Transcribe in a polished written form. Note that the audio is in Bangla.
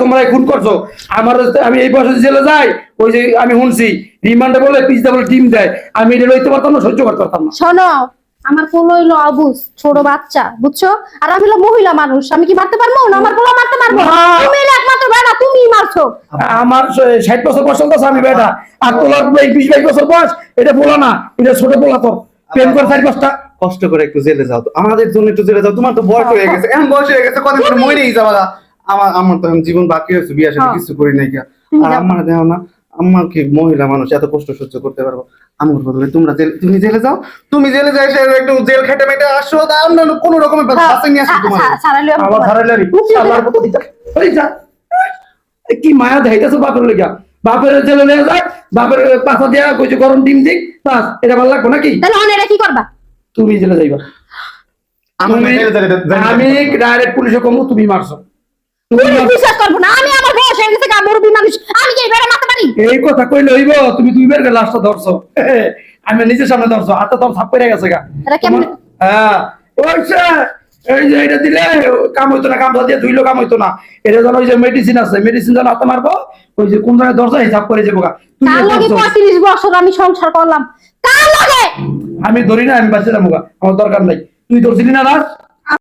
তোমরা খুন করছো আমার আমি এই বয়সে জেলে যাই ওই যে আমি শুনছি রিমান্ডে বলে পিজ্জা বলে ডিম দেয় আমি এটা লইতে পারতাম না সহ্য করতে পারতাম না শোনো আমার পোলো হইলো অবুঝ ছোট বাচ্চা বুঝছো আর আমি হলো মহিলা মানুষ আমি কি মারতে পারবো না আমার পোলো মারতে পারবো তুমি হলে একমাত্র বেটা তুমি মারছো আমার 60 বছর বয়স চলতেছে আমি বেটা আর তোলার 20-22 বছর বয়স এটা পোলা না এটা ছোট পোলা তোর প্রেম করে 4-5টা কষ্ট করে একটু জেলে যাও তো আমাদের জন্য একটু জেলে যাও তোমার তো বয়স হয়ে গেছে এখন বয়স হয়ে গেছে কতদিন পরে মরেই যাবা আমার তো এখন জীবন বাকি আছে বিয়ে শাদী কিছু করি নাই কি আর আমার দেখো না আমাকে মহিলা মানুষ এত কষ্ট সহ্য করতে পারবো আমার বদলে তুমি জেলে যাও তুমি জেলে যাই সে একটু জেল খেটে মেটে আসো তা আমরা কোনো রকমের বাঁচাই নিয়ে আসি তোমার আবার ধারাইলারি আল্লাহর কত দিতা ওই যা কি মায়া দেখাইতেছো বাপের লেগা বাপের জেলে নিয়ে যাক বাপের পাছা দিয়া কইছে গরম ডিম দিক বাস এটা ভালো লাগবে নাকি তাহলে অনেরা কি করবা তুমি জেলে যাইবা আমি ডাইরেক্ট পুলিশে কমু তুমি মারছো তুমি বিশ্বাস করবো না আমি আমার বয়স হয়ে গেছে মুরব্বী মানুষ আমি কি বেড়া মারতে পারি এই কথা কইলে হইব তুমি 2 বার লাস্টটা ধরছো আমি নিজের সামনে ধরছো হাতে তো ছাপ পড়ে গেছে গা এটা কেমন হ্যাঁ ওইছে এই যে এটা দিলে কাম হইতো না কামটা দিয়ে ধুইলো কাম হইতো না এটা জানো ওই যে মেডিসিন আছে মেডিসিন জানো হাতে মারবো ওই যে কোন জায়গায় দরজা হিসাব করে যাবো গা তার লগে 35 বছর আমি সংসার করলাম তার লগে আমি ধরি না আমি বাঁচে যাবো গা আমার দরকার নাই তুই ধরছিলি না রাত